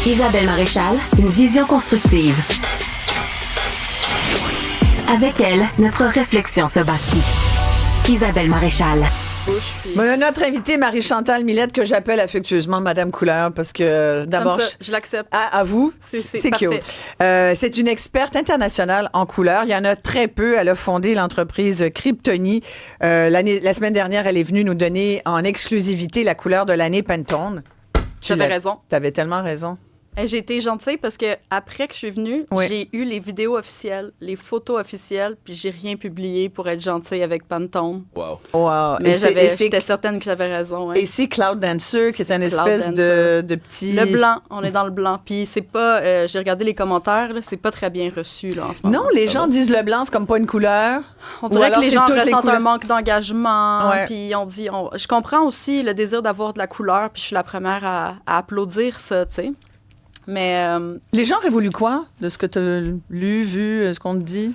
Isabelle Maréchal, une vision constructive. Avec elle, notre réflexion se bâtit. Isabelle Maréchal. Notre invitée, Marie-Chantal Millette, que j'appelle affectueusement Madame Couleur, parce que d'abord... Je l'accepte. À vous, c'est cute. C'est une experte internationale en couleur. Il y en a très peu. Elle a fondé l'entreprise Kryptonie. La semaine dernière, elle est venue nous donner en exclusivité la couleur de l'année Pantone. Tu avais raison. Tu avais tellement raison. J'ai été gentille parce que après que je suis venue, j'ai eu les vidéos officielles, les photos officielles, puis j'ai rien publié pour être gentille avec Pantone. Wow. Mais j'étais certaine que j'avais raison. Et c'est Cloud Dancer, qui est une espèce de petit... Le blanc, on est dans le blanc. Puis c'est pas... j'ai regardé les commentaires, là, c'est pas très bien reçu là, en ce moment. Non, les gens disent le blanc, c'est comme pas une couleur. On dirait que les gens ressentent un manque d'engagement. Puis on dit... Je comprends aussi le désir d'avoir de la couleur, puis je suis la première à applaudir ça, tu sais. Mais les gens auraient voulu quoi de ce que tu as lu, vu, ce qu'on te dit?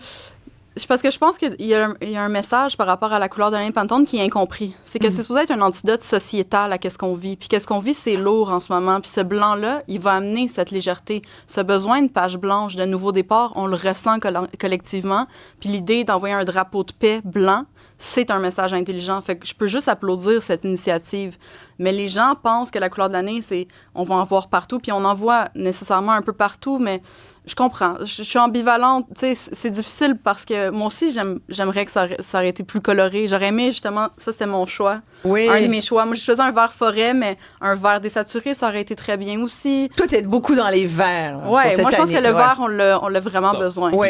Parce que je pense qu'il y a un message par rapport à la couleur de l'année Pantone qui est incompris. C'est que c'est supposé être un antidote sociétal à qu'est-ce qu'on vit. Puis qu'est-ce qu'on vit, c'est lourd en ce moment. Puis ce blanc-là, il va amener cette légèreté. Ce besoin de page blanche, de nouveau départ, on le ressent collectivement. Puis l'idée d'envoyer un drapeau de paix blanc, c'est un message intelligent. Fait que je peux juste applaudir cette initiative. Mais les gens pensent que la couleur de l'année, c'est on va en voir partout, puis on en voit nécessairement un peu partout, mais je comprends. Je suis ambivalente. Tu sais, c'est difficile parce que moi aussi, j'aimerais que ça aurait été plus coloré. J'aurais aimé, justement, ça, c'était mon choix. Oui. Un de mes choix. Moi, je faisais un vert forêt, mais un vert désaturé, ça aurait été très bien aussi. Toi, t'es beaucoup dans les verts. Oui, moi, je pense que le vert, on l'a vraiment besoin. Oui,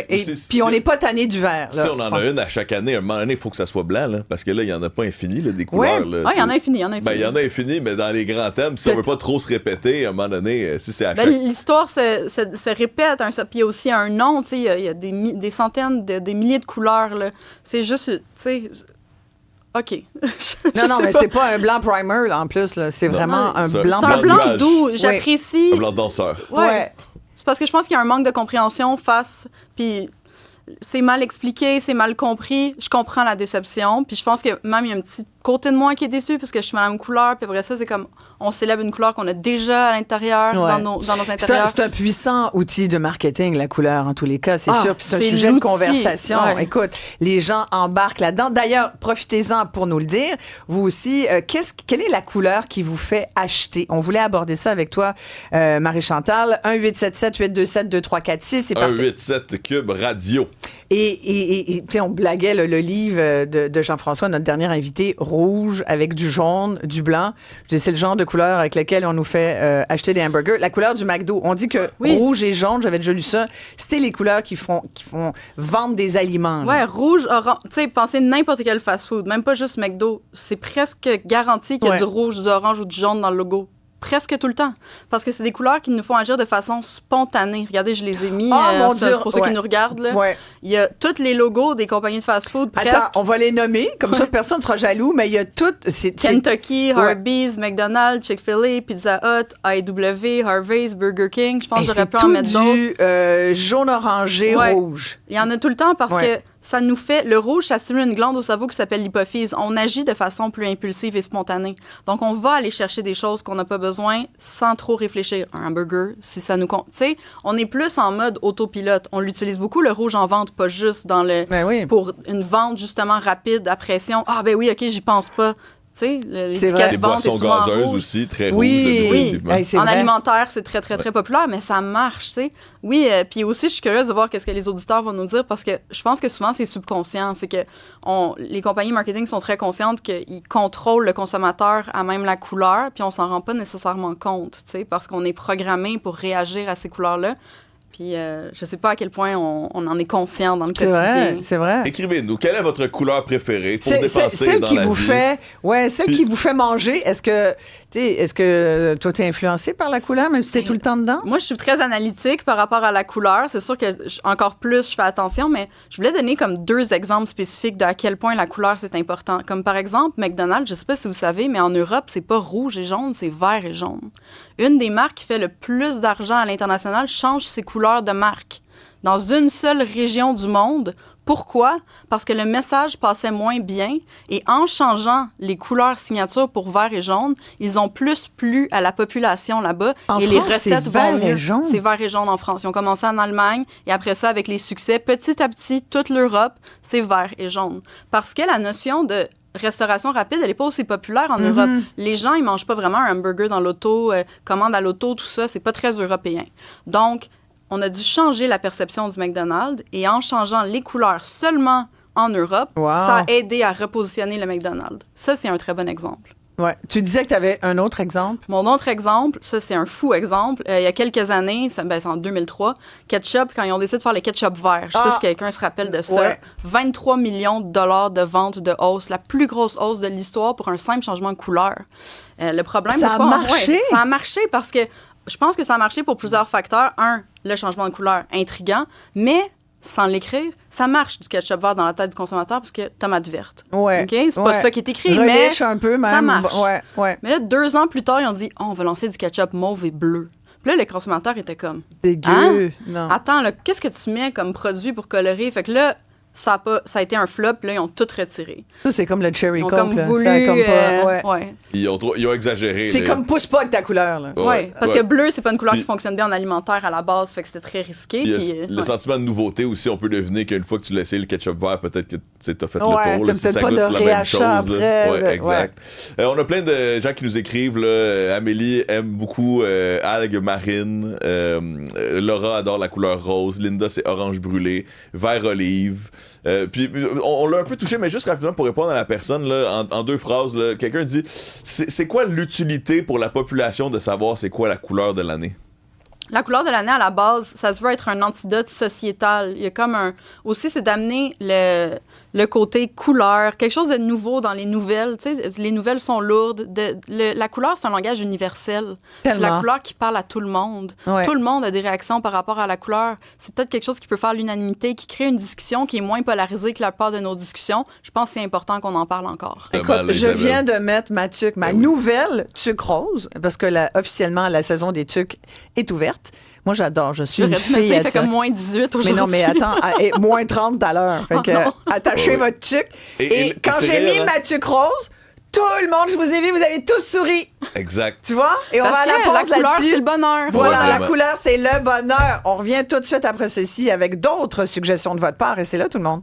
puis on n'est pas tanné du vert. Si on en a une à chaque année, à un moment donné, il faut que ça soit blanc, là, parce que là, il n'y en a pas infini, là, des couleurs. Oui, il y en a infini. Il y en a infini, mais dans les grands thèmes, si on veut pas trop se répéter, à un moment donné, si c'est à chaque... L'histoire se répète, puis il y a aussi un nom, tu sais, il y a des centaines, des milliers de couleurs, là. C'est juste, tu sais... OK. non, mais c'est pas un blanc primer, là, en plus, là. C'est vraiment un blanc... C'est un blanc doux, j'apprécie... Un blanc danseur. Ouais. C'est parce que je pense qu'il y a un manque de compréhension face... Puis c'est mal expliqué, c'est mal compris. Je comprends la déception. Puis je pense que même il y a un petit côté de moi qui est déçu parce que je suis madame couleur. Puis après ça, c'est comme on célèbre une couleur qu'on a déjà à l'intérieur, dans nos intérieurs. C'est un puissant outil de marketing, la couleur, en tous les cas, c'est sûr. Puis c'est un sujet de conversation. Ouais. Écoute, les gens embarquent là-dedans. D'ailleurs, profitez-en pour nous le dire. Vous aussi, quelle est la couleur qui vous fait acheter? On voulait aborder ça avec toi, Marie-Chantal. 1-877-827-2346. 1-8-7 Cube Radio. Et tu sais, on blaguait le livre de Jean-François, notre dernier invité, rouge avec du jaune, du blanc. Je dis, c'est le genre de couleur avec lequel on nous fait acheter des hamburgers. La couleur du McDo. On dit que rouge et jaune, j'avais déjà lu ça, c'est les couleurs qui font vendre des aliments. Ouais, rouge, orange. Tu sais, pensez n'importe quel fast-food, même pas juste McDo. C'est presque garanti qu'il y a du rouge, du orange ou du jaune dans le logo. Presque tout le temps. Parce que c'est des couleurs qui nous font agir de façon spontanée. Regardez, je les ai mis pour ceux qui nous regardent. Là. Ouais. Il y a tous les logos des compagnies de fast-food, presque. Attends, on va les nommer, comme ça personne ne sera jaloux, mais il y a toutes... Kentucky, Hardee's, McDonald's, Chick-fil-A, Pizza Hut, IW, Harvey's, Burger King. Je pense que j'aurais pu en mettre d'autres. C'est du jaune-orangé, rouge. Il y en a tout le temps parce que ça nous fait... Le rouge, ça stimule une glande au cerveau qui s'appelle l'hypophyse. On agit de façon plus impulsive et spontanée. Donc, on va aller chercher des choses qu'on n'a pas besoin sans trop réfléchir. Un hamburger, si ça nous compte. Tu sais, on est plus en mode autopilote. On l'utilise beaucoup, le rouge en vente, pas juste dans le... pour une vente, justement, rapide, à pression. Ah, ben oui, OK, j'y pense pas. Tu sais, l'étiquette vente est souvent rouge. Les boissons gazeuses aussi, très rouges. Oui. En alimentaire, c'est très, très, très populaire, mais ça marche, tu sais. Oui, puis aussi, je suis curieuse de voir qu'est-ce que les auditeurs vont nous dire, parce que je pense que souvent, c'est subconscient. C'est que les compagnies marketing sont très conscientes qu'ils contrôlent le consommateur à même la couleur, puis on s'en rend pas nécessairement compte, tu sais, parce qu'on est programmé pour réagir à ces couleurs-là. Puis je sais pas à quel point on en est conscient dans le quotidien. C'est vrai. Écrivez-nous, quelle est votre couleur préférée pour dépenser celle dans qui la vous vie? Celle qui vous fait manger. Est-ce que toi, t'es influencé par la couleur, même si t'es tout le temps dedans? Moi, je suis très analytique par rapport à la couleur. C'est sûr que encore plus, je fais attention, mais je voulais donner comme 2 exemples spécifiques de à quel point la couleur, c'est important. Comme par exemple, McDonald's, je sais pas si vous savez, mais en Europe, c'est pas rouge et jaune, c'est vert et jaune. Une des marques qui fait le plus d'argent à l'international change ses couleurs de marque dans une seule région du monde Pourquoi? Parce que le message passait moins bien et en changeant les couleurs signature pour vert et jaune, ils ont plus plu à la population là-bas. En et France, les recettes vont mieux. C'est vert et jaune en France. Ils ont commencé en Allemagne et après ça, avec les succès, petit à petit, toute l'Europe, c'est vert et jaune. Parce que la notion de restauration rapide, elle n'est pas aussi populaire en Europe. Les gens, ils mangent pas vraiment un hamburger dans l'auto, commande à l'auto, tout ça, c'est pas très européen. Donc, on a dû changer la perception du McDonald's et en changeant les couleurs seulement en Europe, ça a aidé à repositionner le McDonald's. Ça, c'est un très bon exemple. Ouais. Tu disais que tu avais un autre exemple? Mon autre exemple, ça, c'est un fou exemple. Il y a quelques années, c'est en 2003, Ketchup, quand ils ont décidé de faire les ketchup verts, je sais pas si quelqu'un se rappelle de ça, 23 millions de dollars de vente de hausse, la plus grosse hausse de l'histoire pour un simple changement de couleur. Le problème, ça a marché? Ça a marché parce que je pense que ça a marché pour plusieurs facteurs. Un, le changement de couleur intriguant, mais sans l'écrire, ça marche du ketchup vert dans la tête du consommateur parce que tomate verte. Ouais. OK? C'est pas ça qui est écrit, Relish mais un peu, même. ça marche. Ouais. Mais là, 2 ans plus tard, ils ont dit on va lancer du ketchup mauve et bleu. Puis là, les consommateurs étaient comme dégueu. Non. Attends, là, qu'est-ce que tu mets comme produit pour colorer? Fait que là, ça a été un flop, là, ils ont tout retiré. Ça, c'est comme le cherry coke. Ils ont comme voulu... Ils ont exagéré. C'est comme pousse pas avec ta couleur. Là. Oui, parce que bleu, c'est pas une couleur qui fonctionne bien en alimentaire à la base, fait que c'était très risqué. Le sentiment de nouveauté aussi, on peut deviner qu'une fois que tu laissais le ketchup vert, peut-être que tu as fait le tour. T'as ça pas goûte de la même chose. après. Ouais, exact. On a plein de gens qui nous écrivent. Là, Amélie aime beaucoup algues marines. Laura adore la couleur rose. Linda, c'est orange brûlé. Vert olive. Puis on l'a un peu touché, mais juste rapidement pour répondre à la personne, là, en 2 phrases, là, quelqu'un dit c'est quoi l'utilité pour la population de savoir c'est quoi la couleur de l'année? La couleur de l'année, à la base, ça se veut être un antidote sociétal. Il y a comme un... Aussi, c'est d'amener le côté couleur, quelque chose de nouveau dans les nouvelles. Tu sais, les nouvelles sont lourdes. La couleur, c'est un langage universel. Tellement. C'est la couleur qui parle à tout le monde. Ouais. Tout le monde a des réactions par rapport à la couleur. C'est peut-être quelque chose qui peut faire l'unanimité, qui crée une discussion qui est moins polarisée que la part de nos discussions. Je pense que c'est important qu'on en parle encore. Écoute, je viens de mettre ma nouvelle tuque rose, parce que officiellement, la saison des tuques est ouverte. Moi, j'adore. Je suis une fille. Il fait comme moins 18 aujourd'hui. Mais non, mais attends, moins 30 tout à l'heure. Fait que, attachez votre tuque. Et quand j'ai mis ma tuque rose, tout le monde, je vous ai vu, vous avez tous souri. Exact. Tu vois? Et on va à la pause là-dessus. La couleur, c'est le bonheur. Voilà, la couleur, c'est le bonheur. On revient tout de suite après ceci avec d'autres suggestions de votre part. Restez là, tout le monde.